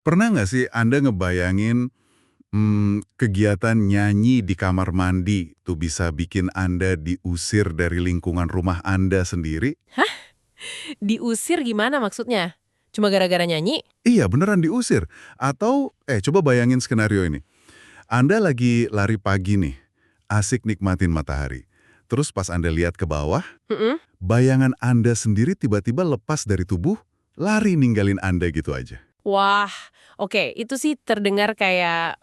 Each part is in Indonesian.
Pernah nggak sih Anda ngebayangin kegiatan nyanyi di kamar mandi tuh bisa bikin Anda diusir dari lingkungan rumah Anda sendiri? Diusir gimana maksudnya? Cuma gara-gara nyanyi? Iya, beneran diusir. Atau, coba bayangin skenario ini. Anda lagi lari pagi nih, asik nikmatin matahari. Terus pas Anda lihat ke bawah, Mm-mm. bayangan Anda sendiri tiba-tiba lepas dari tubuh, lari ninggalin Anda gitu aja. Wah, oke, itu sih terdengar kayak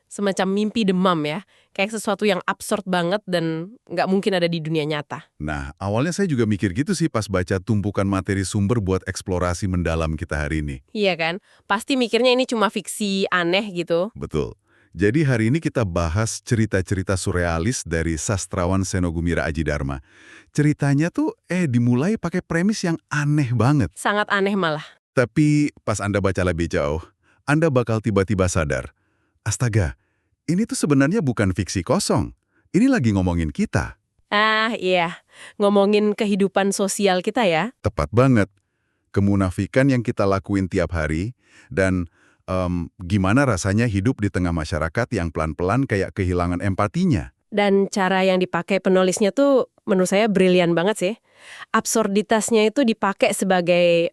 semacam mimpi demam ya. Kayak sesuatu yang absurd banget dan nggak mungkin ada di dunia nyata. Nah, awalnya saya juga mikir gitu sih pas baca tumpukan materi sumber buat eksplorasi mendalam kita hari ini. Iya kan? Pasti mikirnya ini cuma fiksi aneh gitu. Betul. Jadi hari ini kita bahas cerita-cerita surrealis dari sastrawan Senogumira Aji Dharma. Ceritanya tuh dimulai pakai premis yang aneh banget. Sangat aneh malah. Tapi pas Anda baca lebih jauh, Anda bakal tiba-tiba sadar, astaga, ini tuh sebenarnya bukan fiksi kosong. Ini lagi ngomongin kita. Ah, iya. Ngomongin kehidupan sosial kita ya. Tepat banget. Kemunafikan yang kita lakuin tiap hari, dan gimana rasanya hidup di tengah masyarakat yang pelan-pelan kayak kehilangan empatinya. Dan cara yang dipakai penulisnya tuh menurut saya brilian banget sih. Absurditasnya itu dipakai sebagai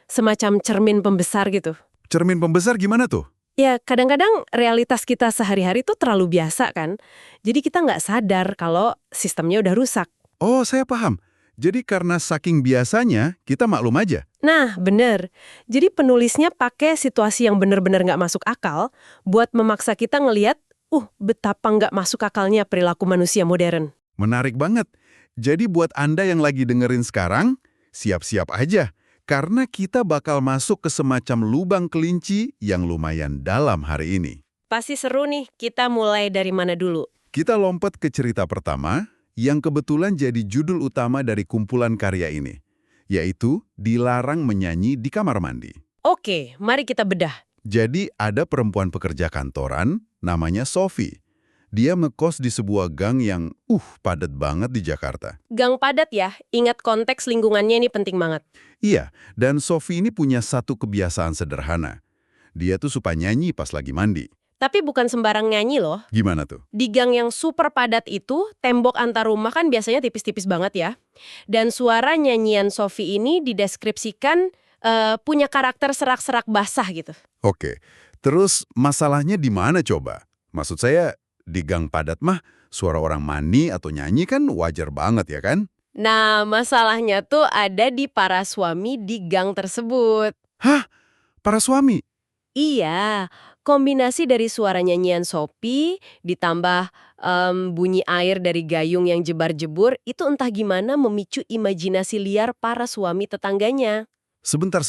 semacam cermin pembesar gitu. Cermin pembesar gimana tuh? Ya, kadang-kadang realitas kita sehari-hari tuh terlalu biasa kan. Jadi kita nggak sadar kalau sistemnya udah rusak. Oh, saya paham. Jadi karena saking biasanya, kita maklum aja. Nah, bener. Jadi penulisnya pakai situasi yang bener-bener nggak masuk akal buat memaksa kita ngelihat, betapa nggak masuk akalnya perilaku manusia modern. Menarik banget. Jadi buat Anda yang lagi dengerin sekarang, siap-siap aja. Karena kita bakal masuk ke semacam lubang kelinci yang lumayan dalam hari ini. Pasti seru nih, kita mulai dari mana dulu? Kita lompat ke cerita pertama, yang kebetulan jadi judul utama dari kumpulan karya ini, yaitu Dilarang Menyanyi di Kamar Mandi. Oke, mari kita bedah. Jadi ada perempuan pekerja kantoran, namanya Sophie. Dia ngekos di sebuah gang yang padat banget di Jakarta. Gang padat ya, ingat konteks lingkungannya ini penting banget. Iya, dan Sophie ini punya satu kebiasaan sederhana. Dia tuh suka nyanyi pas lagi mandi. Tapi bukan sembarang nyanyi loh. Gimana tuh? Di gang yang super padat itu, tembok antar rumah kan biasanya tipis-tipis banget ya. Dan suara nyanyian Sophie ini dideskripsikan punya karakter serak-serak basah gitu. Oke, terus masalahnya di mana coba? Maksud saya, di gang padat mah, suara orang mandi atau nyanyi kan wajar banget ya kan? Nah, masalahnya tuh ada di para suami di gang tersebut. Hah? Para suami? Iya, kombinasi dari suara nyanyian Sophie ditambah bunyi air dari gayung yang jebar-jebur itu entah gimana memicu imajinasi liar para suami tetangganya. Sebentar,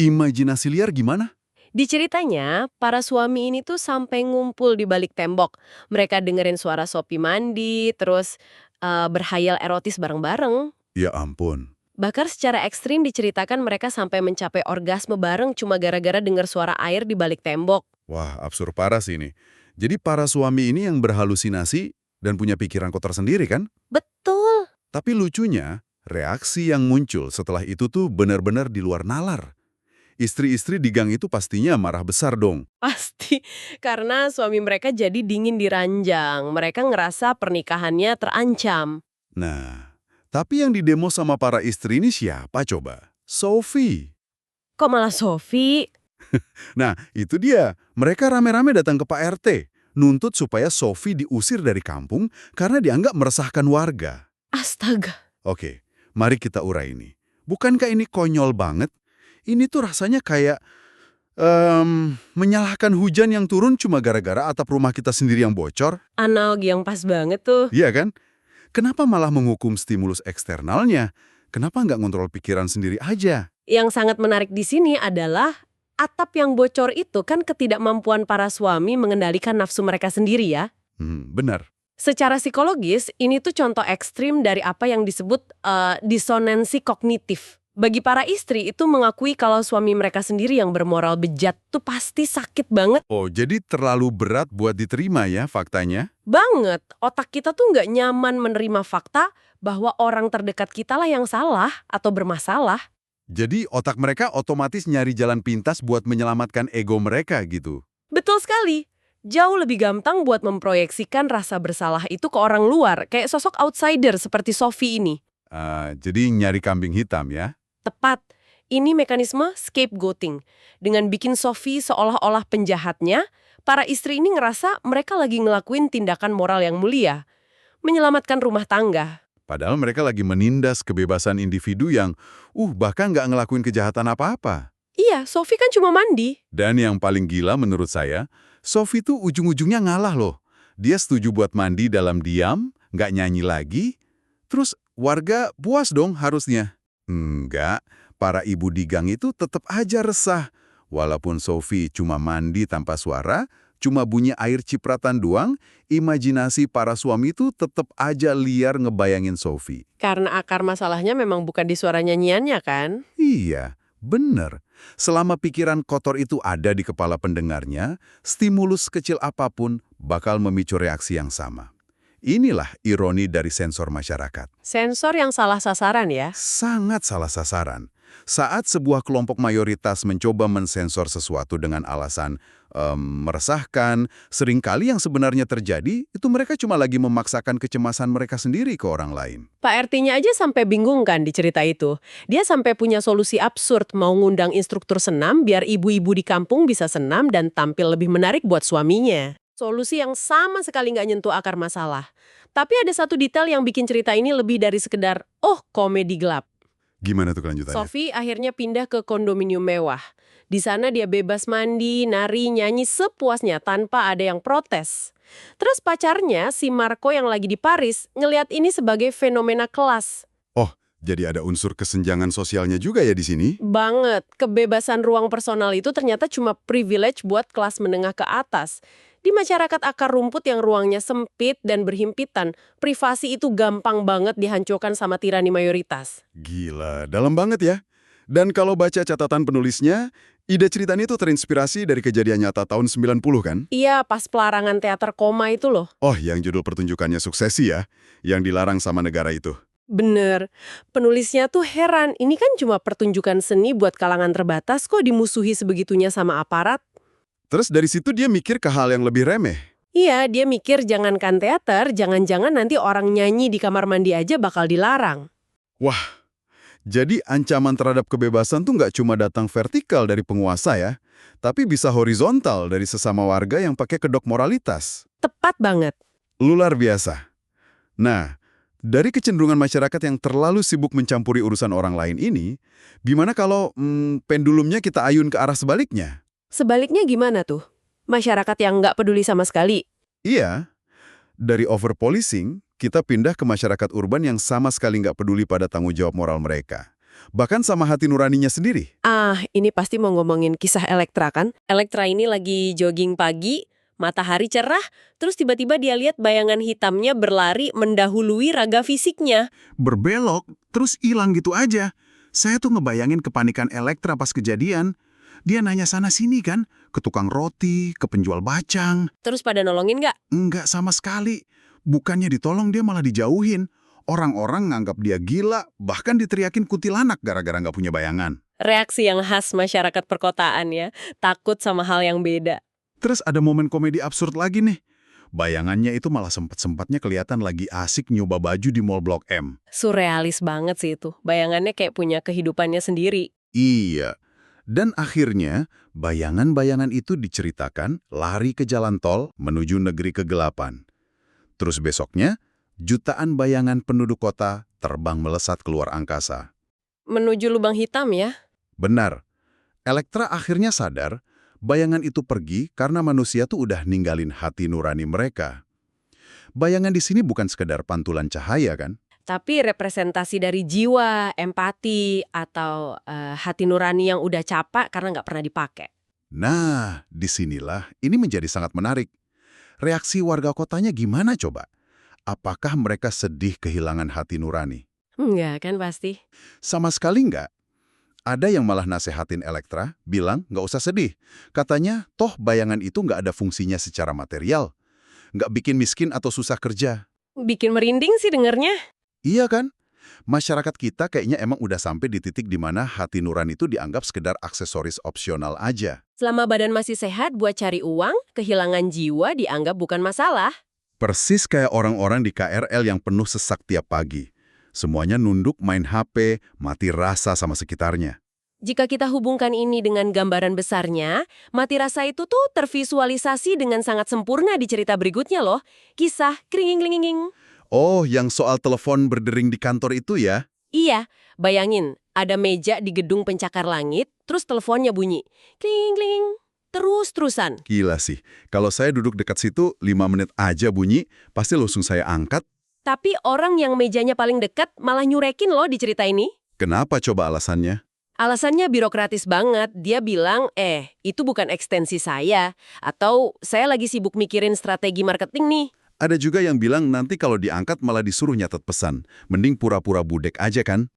imajinasi liar gimana? Di ceritanya, para suami ini tuh sampai ngumpul di balik tembok. Mereka dengerin suara Sophie mandi, terus berhayal erotis bareng-bareng. Ya ampun. Bahkan secara ekstrim diceritakan mereka sampai mencapai orgasme bareng cuma gara-gara dengar suara air di balik tembok. Wah, absurd parah sih ini. Jadi para suami ini yang berhalusinasi dan punya pikiran kotor sendiri kan? Betul. Tapi lucunya, reaksi yang muncul setelah itu tuh benar-benar di luar nalar. Istri-istri di gang itu pastinya marah besar dong. Pasti, karena suami mereka jadi dingin di ranjang. Mereka ngerasa pernikahannya terancam. Nah, tapi yang didemo sama para istri ini siapa coba? Sophie. Kok malah Sophie? Nah, itu dia. Mereka rame-rame datang ke Pak RT, nuntut supaya Sophie diusir dari kampung karena dianggap meresahkan warga. Astaga. Oke, mari kita urai ini. Bukankah ini konyol banget? Ini tuh rasanya kayak menyalahkan hujan yang turun cuma gara-gara atap rumah kita sendiri yang bocor. Analogi yang pas banget tuh. Iya kan? Kenapa malah menghukum stimulus eksternalnya? Kenapa nggak ngontrol pikiran sendiri aja? Yang sangat menarik di sini adalah atap yang bocor itu kan ketidakmampuan para suami mengendalikan nafsu mereka sendiri ya. Benar. Secara psikologis, ini tuh contoh ekstrim dari apa yang disebut disonansi kognitif. Bagi para istri itu mengakui kalau suami mereka sendiri yang bermoral bejat tuh pasti sakit banget. Oh, jadi terlalu berat buat diterima ya faktanya? Banget. Otak kita tuh nggak nyaman menerima fakta bahwa orang terdekat kita lah yang salah atau bermasalah. Jadi otak mereka otomatis nyari jalan pintas buat menyelamatkan ego mereka gitu. Betul sekali. Jauh lebih gampang buat memproyeksikan rasa bersalah itu ke orang luar, kayak sosok outsider seperti Sophie ini. Jadi nyari kambing hitam ya. Tepat. Ini mekanisme scapegoating. Dengan bikin Sophie seolah-olah penjahatnya, para istri ini ngerasa mereka lagi ngelakuin tindakan moral yang mulia. Menyelamatkan rumah tangga. Padahal mereka lagi menindas kebebasan individu yang bahkan nggak ngelakuin kejahatan apa-apa. Iya, Sophie kan cuma mandi. Dan yang paling gila menurut saya, Sophie tuh ujung-ujungnya ngalah loh. Dia setuju buat mandi dalam diam, nggak nyanyi lagi. Terus warga puas dong harusnya. Enggak, para ibu di gang itu tetap aja resah. Walaupun Sophie cuma mandi tanpa suara, cuma bunyi air cipratan doang, imajinasi para suami itu tetap aja liar ngebayangin Sophie. Karena akar masalahnya memang bukan di suara nyanyiannya kan? Iya, bener. Selama pikiran kotor itu ada di kepala pendengarnya, stimulus kecil apapun bakal memicu reaksi yang sama. Inilah ironi dari sensor masyarakat. Sensor yang salah sasaran ya? Sangat salah sasaran. Saat sebuah kelompok mayoritas mencoba mensensor sesuatu dengan alasan meresahkan, seringkali yang sebenarnya terjadi itu mereka cuma lagi memaksakan kecemasan mereka sendiri ke orang lain. Pak RT-nya aja sampai bingung kan di cerita itu. Dia sampai punya solusi absurd mau ngundang instruktur senam biar ibu-ibu di kampung bisa senam dan tampil lebih menarik buat suaminya. Solusi yang sama sekali nggak nyentuh akar masalah. Tapi ada satu detail yang bikin cerita ini lebih dari sekedar, komedi gelap. Gimana tuh kelanjutannya? Sophie akhirnya pindah ke kondominium mewah. Di sana dia bebas mandi, nari, nyanyi sepuasnya tanpa ada yang protes. Terus pacarnya, si Marco yang lagi di Paris, ngelihat ini sebagai fenomena kelas. Oh, jadi ada unsur kesenjangan sosialnya juga ya di sini? Banget, kebebasan ruang personal itu ternyata cuma privilege buat kelas menengah ke atas. Di masyarakat akar rumput yang ruangnya sempit dan berhimpitan, privasi itu gampang banget dihancurkan sama tirani mayoritas. Gila, dalam banget ya. Dan kalau baca catatan penulisnya, ide cerita ini tuh terinspirasi dari kejadian nyata tahun 90 kan? Iya, pas pelarangan teater koma itu loh. Oh, yang judul pertunjukannya Suksesi ya, yang dilarang sama negara itu. Bener. Penulisnya tuh heran, ini kan cuma pertunjukan seni buat kalangan terbatas kok dimusuhi sebegitunya sama aparat. Terus dari situ dia mikir ke hal yang lebih remeh. Iya, dia mikir jangankan teater, jangan-jangan nanti orang nyanyi di kamar mandi aja bakal dilarang. Wah, jadi ancaman terhadap kebebasan tuh nggak cuma datang vertikal dari penguasa ya, tapi bisa horizontal dari sesama warga yang pakai kedok moralitas. Tepat banget. Luar biasa. Nah, dari kecenderungan masyarakat yang terlalu sibuk mencampuri urusan orang lain ini, gimana kalau pendulumnya kita ayun ke arah sebaliknya? Sebaliknya gimana tuh? Masyarakat yang nggak peduli sama sekali. Iya, dari overpolicing, kita pindah ke masyarakat urban yang sama sekali nggak peduli pada tanggung jawab moral mereka. Bahkan sama hati nuraninya sendiri. Ini pasti mau ngomongin kisah Elektra kan? Elektra ini lagi jogging pagi, matahari cerah, terus tiba-tiba dia lihat bayangan hitamnya berlari mendahului raga fisiknya. Berbelok, terus hilang gitu aja. Saya tuh ngebayangin kepanikan Elektra pas kejadian. Dia nanya sana-sini kan, ke tukang roti, ke penjual bacang. Terus pada nolongin nggak? Enggak sama sekali. Bukannya ditolong, dia malah dijauhin. Orang-orang nganggap dia gila, bahkan diteriakin kuntilanak gara-gara nggak punya bayangan. Reaksi yang khas masyarakat perkotaan ya, takut sama hal yang beda. Terus ada momen komedi absurd lagi nih. Bayangannya itu malah sempat-sempatnya kelihatan lagi asik nyoba baju di Mall Blok M. Surrealis banget sih itu, bayangannya kayak punya kehidupannya sendiri. Iya. Dan akhirnya, bayangan-bayangan itu diceritakan lari ke jalan tol menuju negeri kegelapan. Terus besoknya, jutaan bayangan penduduk kota terbang melesat keluar angkasa. Menuju lubang hitam ya? Benar. Elektra akhirnya sadar, bayangan itu pergi karena manusia tuh udah ninggalin hati nurani mereka. Bayangan di sini bukan sekedar pantulan cahaya kan? Tapi representasi dari jiwa, empati, atau hati nurani yang udah capek karena nggak pernah dipakai. Nah, disinilah ini menjadi sangat menarik. Reaksi warga kotanya gimana coba? Apakah mereka sedih kehilangan hati nurani? Enggak kan pasti. Sama sekali enggak. Ada yang malah nasehatin Elektra, bilang nggak usah sedih. Katanya, toh bayangan itu nggak ada fungsinya secara material. Nggak bikin miskin atau susah kerja. Bikin merinding sih dengernya. Iya kan? Masyarakat kita kayaknya emang udah sampai di titik di mana hati nurani itu dianggap sekedar aksesoris opsional aja. Selama badan masih sehat buat cari uang, kehilangan jiwa dianggap bukan masalah. Persis kayak orang-orang di KRL yang penuh sesak tiap pagi. Semuanya nunduk main HP, mati rasa sama sekitarnya. Jika kita hubungkan ini dengan gambaran besarnya, mati rasa itu tuh tervisualisasi dengan sangat sempurna di cerita berikutnya loh. Kisah kringing-klinging. Oh, yang soal telepon berdering di kantor itu ya? Iya, bayangin, ada meja di gedung pencakar langit, terus teleponnya bunyi. Kling-kling, terus-terusan. Gila sih, kalau saya duduk dekat situ 5 menit aja bunyi, pasti langsung saya angkat. Tapi orang yang mejanya paling dekat malah nyurekin loh di cerita ini. Kenapa coba alasannya? Alasannya birokratis banget. Dia bilang, itu bukan ekstensi saya. Atau saya lagi sibuk mikirin strategi marketing nih. Ada juga yang bilang nanti kalau diangkat malah disuruh nyatet pesan. Mending pura-pura budek aja kan?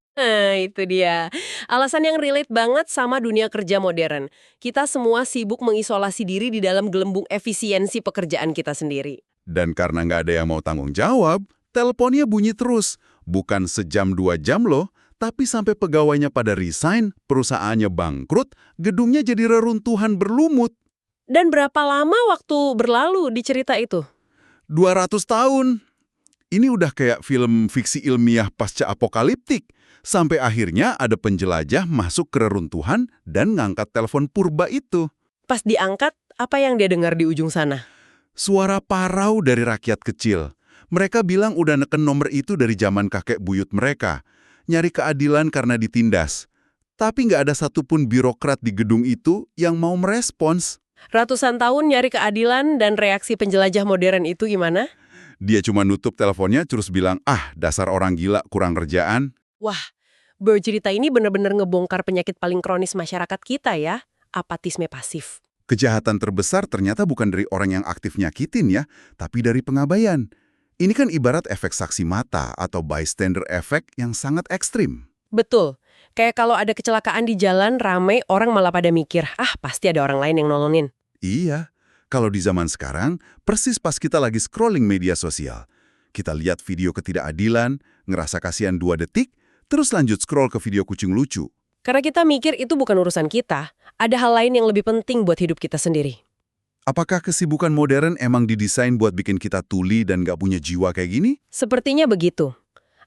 Itu dia. Alasan yang relate banget sama dunia kerja modern. Kita semua sibuk mengisolasi diri di dalam gelembung efisiensi pekerjaan kita sendiri. Dan karena nggak ada yang mau tanggung jawab, teleponnya bunyi terus. Bukan sejam 2 jam loh, tapi sampai pegawainya pada resign, perusahaannya bangkrut, gedungnya jadi reruntuhan berlumut. Dan berapa lama waktu berlalu di cerita itu? 200 tahun. Ini udah kayak film fiksi ilmiah pasca apokaliptik. Sampai akhirnya ada penjelajah masuk ke reruntuhan dan ngangkat telepon purba itu. Pas diangkat, apa yang dia dengar di ujung sana? Suara parau dari rakyat kecil. Mereka bilang udah neken nomor itu dari zaman kakek buyut mereka. Nyari keadilan karena ditindas. Tapi nggak ada satupun birokrat di gedung itu yang mau merespons. Ratusan tahun nyari keadilan dan reaksi penjelajah modern itu gimana? Dia cuma nutup teleponnya terus bilang, dasar orang gila kurang kerjaan. Wah, bercerita ini benar-benar ngebongkar penyakit paling kronis masyarakat kita ya, apatisme pasif. Kejahatan terbesar ternyata bukan dari orang yang aktif nyakitin ya, tapi dari pengabaian. Ini kan ibarat efek saksi mata atau bystander effect yang sangat ekstrim. Betul. Kayak kalau ada kecelakaan di jalan, rame, orang malah pada mikir, pasti ada orang lain yang nolongin. Iya, kalau di zaman sekarang, persis pas kita lagi scrolling media sosial. Kita lihat video ketidakadilan, ngerasa kasihan 2 detik, terus lanjut scroll ke video kucing lucu. Karena kita mikir itu bukan urusan kita, ada hal lain yang lebih penting buat hidup kita sendiri. Apakah kesibukan modern emang didesain buat bikin kita tuli dan gak punya jiwa kayak gini? Sepertinya begitu.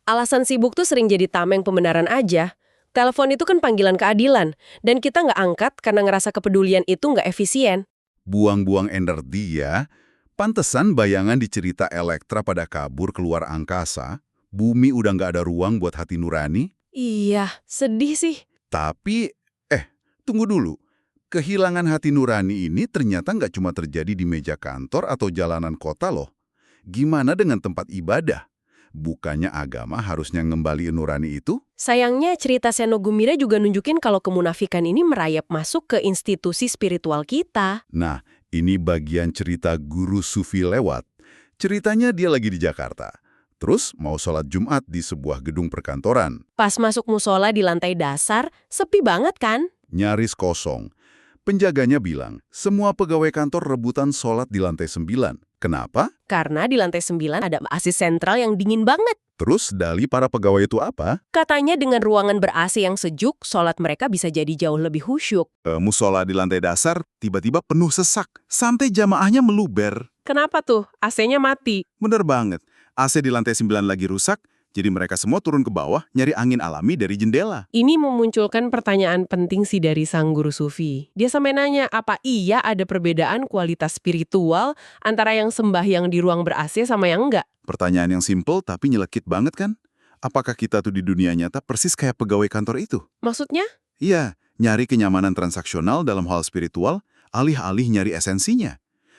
Alasan sibuk tuh sering jadi tameng pembenaran aja. Telepon itu kan panggilan keadilan, dan kita nggak angkat karena ngerasa kepedulian itu nggak efisien. Buang-buang energi ya. Pantesan bayangan di cerita Elektra pada kabur keluar angkasa, bumi udah nggak ada ruang buat hati nurani. Iya, sedih sih. Tapi, tunggu dulu. Kehilangan hati nurani ini ternyata nggak cuma terjadi di meja kantor atau jalanan kota loh. Gimana dengan tempat ibadah? Bukannya agama harusnya ngembaliin nurani itu? Sayangnya cerita Seno Gumira juga nunjukin kalau kemunafikan ini merayap masuk ke institusi spiritual kita. Nah, ini bagian cerita guru sufi lewat. Ceritanya dia lagi di Jakarta. Terus mau sholat Jumat di sebuah gedung perkantoran. Pas masuk musola di lantai dasar, sepi banget kan? Nyaris kosong. Penjaganya bilang, semua pegawai kantor rebutan sholat di lantai 9. Kenapa? Karena di lantai 9 ada AC sentral yang dingin banget. Terus dali para pegawai itu apa? Katanya dengan ruangan ber-AC yang sejuk, sholat mereka bisa jadi jauh lebih khusyuk. Musola di lantai dasar tiba-tiba penuh sesak, sampai jamaahnya meluber. Kenapa tuh? AC-nya mati. Bener banget, AC di lantai 9 lagi rusak, jadi mereka semua turun ke bawah nyari angin alami dari jendela. Ini memunculkan pertanyaan penting sih dari sang guru sufi. Dia sampai nanya, apa iya ada perbedaan kualitas spiritual antara yang sembahyang di ruang ber-AC sama yang enggak? Pertanyaan yang simpel tapi nyelekit banget kan? Apakah kita tuh di dunia nyata persis kayak pegawai kantor itu? Maksudnya? Iya, nyari kenyamanan transaksional dalam hal spiritual, alih-alih nyari esensinya.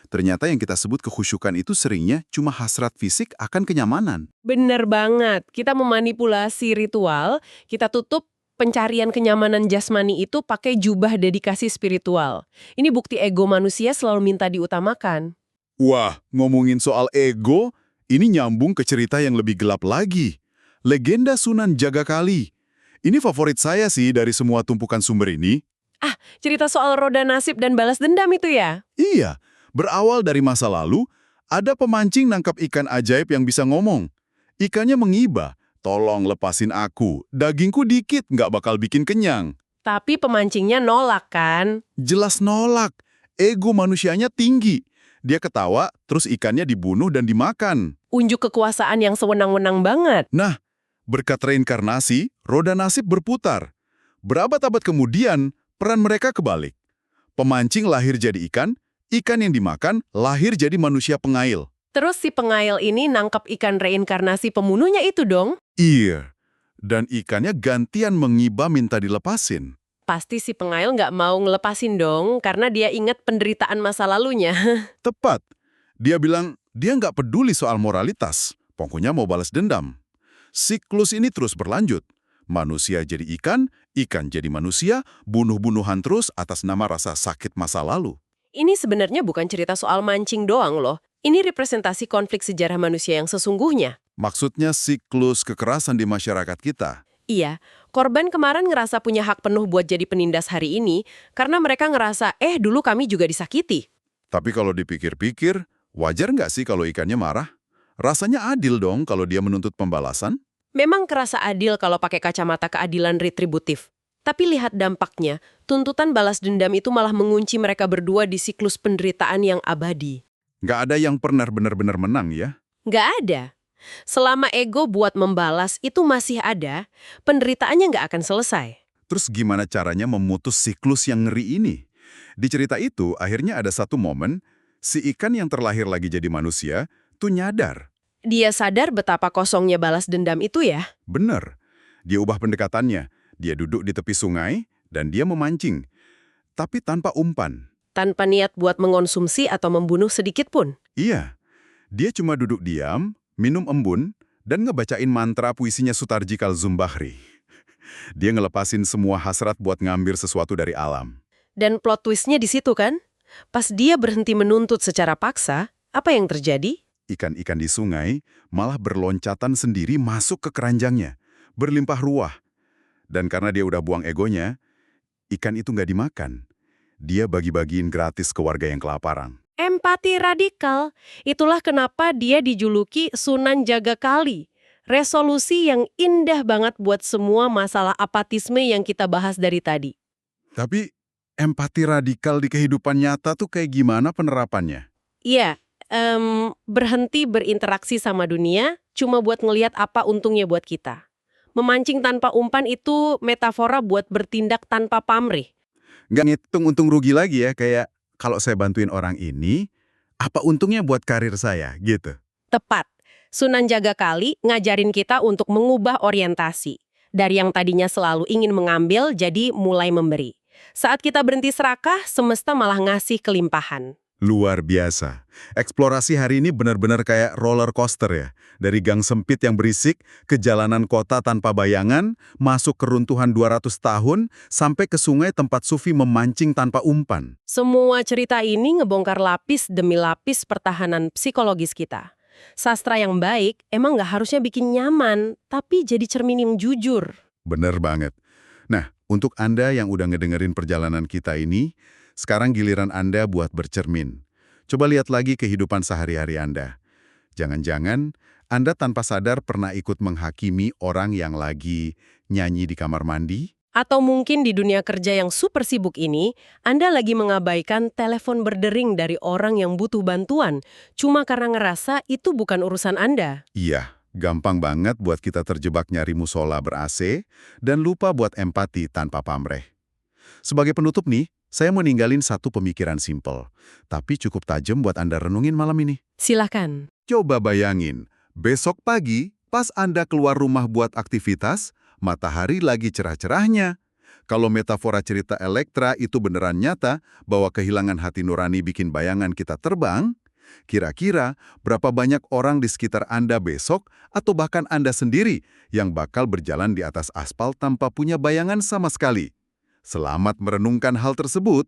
Ternyata yang kita sebut kekhusyukan itu seringnya cuma hasrat fisik akan kenyamanan. Bener banget. Kita memanipulasi ritual, kita tutup pencarian kenyamanan jasmani itu pakai jubah dedikasi spiritual. Ini bukti ego manusia selalu minta diutamakan. Wah, ngomongin soal ego, ini nyambung ke cerita yang lebih gelap lagi. Legenda Sunan Jagakali. Ini favorit saya sih dari semua tumpukan sumber ini. Cerita soal roda nasib dan balas dendam itu ya? Iya. Berawal dari masa lalu, ada pemancing nangkap ikan ajaib yang bisa ngomong. Ikannya mengiba, tolong lepasin aku, dagingku dikit nggak bakal bikin kenyang. Tapi pemancingnya nolak kan? Jelas nolak, ego manusianya tinggi. Dia ketawa, terus ikannya dibunuh dan dimakan. Unjuk kekuasaan yang sewenang-wenang banget. Nah, berkat reinkarnasi, roda nasib berputar. Berabad-abad kemudian, peran mereka kebalik. Pemancing lahir jadi ikan yang dimakan lahir jadi manusia pengail. Terus si pengail ini nangkap ikan reinkarnasi pembunuhnya itu dong? Iya, dan ikannya gantian mengiba minta dilepasin. Pasti si pengail nggak mau ngelepasin dong, karena dia ingat penderitaan masa lalunya. Tepat, dia bilang dia nggak peduli soal moralitas, pokoknya mau balas dendam. Siklus ini terus berlanjut. Manusia jadi ikan jadi manusia, bunuh-bunuhan terus atas nama rasa sakit masa lalu. Ini sebenarnya bukan cerita soal mancing doang loh. Ini representasi konflik sejarah manusia yang sesungguhnya. Maksudnya siklus kekerasan di masyarakat kita. Iya, korban kemarin ngerasa punya hak penuh buat jadi penindas hari ini karena mereka ngerasa, dulu kami juga disakiti. Tapi kalau dipikir-pikir, wajar nggak sih kalau ikannya marah? Rasanya adil dong kalau dia menuntut pembalasan? Memang kerasa adil kalau pakai kacamata keadilan retributif. Tapi lihat dampaknya, tuntutan balas dendam itu malah mengunci mereka berdua di siklus penderitaan yang abadi. Nggak ada yang pernah benar-benar menang ya? Nggak ada. Selama ego buat membalas itu masih ada, penderitaannya nggak akan selesai. Terus gimana caranya memutus siklus yang ngeri ini? Di cerita itu, akhirnya ada satu momen, si ikan yang terlahir lagi jadi manusia tuh nyadar. Dia sadar betapa kosongnya balas dendam itu ya. Bener. Dia ubah pendekatannya. Dia duduk di tepi sungai dan dia memancing. Tapi tanpa umpan. Tanpa niat buat mengonsumsi atau membunuh sedikit pun. Iya. Dia cuma duduk diam, minum embun, dan ngebacain mantra puisinya Sutarji Kalzumbahri. Dia ngelepasin semua hasrat buat ngambil sesuatu dari alam. Dan plot twistnya di situ kan? Pas dia berhenti menuntut secara paksa, apa yang terjadi? Ikan-ikan di sungai malah berloncatan sendiri masuk ke keranjangnya, berlimpah ruah. Dan karena dia udah buang egonya, ikan itu nggak dimakan. Dia bagi-bagiin gratis ke warga yang kelaparan. Empati radikal. Itulah kenapa dia dijuluki Sunan Jagakali. Resolusi yang indah banget buat semua masalah apatisme yang kita bahas dari tadi. Tapi empati radikal di kehidupan nyata tuh kayak gimana penerapannya? Iya, berhenti berinteraksi sama dunia cuma buat ngelihat apa untungnya buat kita. Memancing tanpa umpan itu metafora buat bertindak tanpa pamrih. Nggak ngitung untung rugi lagi ya, kayak kalau saya bantuin orang ini, apa untungnya buat karir saya, gitu. Tepat. Sunan Jagakali ngajarin kita untuk mengubah orientasi. Dari yang tadinya selalu ingin mengambil, jadi mulai memberi. Saat kita berhenti serakah, semesta malah ngasih kelimpahan. Luar biasa. Eksplorasi hari ini benar-benar kayak roller coaster ya. Dari gang sempit yang berisik, ke jalanan kota tanpa bayangan, masuk ke runtuhan 200 tahun, sampai ke sungai tempat Sufi memancing tanpa umpan. Semua cerita ini ngebongkar lapis demi lapis pertahanan psikologis kita. Sastra yang baik emang nggak harusnya bikin nyaman, tapi jadi cermin yang jujur. Bener banget. Nah, untuk Anda yang udah ngedengerin perjalanan kita ini, sekarang giliran Anda buat bercermin. Coba lihat lagi kehidupan sehari-hari Anda. Jangan-jangan Anda tanpa sadar pernah ikut menghakimi orang yang lagi nyanyi di kamar mandi? Atau mungkin di dunia kerja yang super sibuk ini, Anda lagi mengabaikan telepon berdering dari orang yang butuh bantuan, cuma karena ngerasa itu bukan urusan Anda. Iya, gampang banget buat kita terjebak nyari musola ber-AC dan lupa buat empati tanpa pamrih. Sebagai penutup nih, saya mau ninggalin satu pemikiran simpel, tapi cukup tajam buat Anda renungin malam ini. Silakan. Coba bayangin, besok pagi pas Anda keluar rumah buat aktivitas, matahari lagi cerah-cerahnya. Kalau metafora cerita Elektra itu beneran nyata bahwa kehilangan hati nurani bikin bayangan kita terbang, kira-kira berapa banyak orang di sekitar Anda besok atau bahkan Anda sendiri yang bakal berjalan di atas aspal tanpa punya bayangan sama sekali? Selamat merenungkan hal tersebut.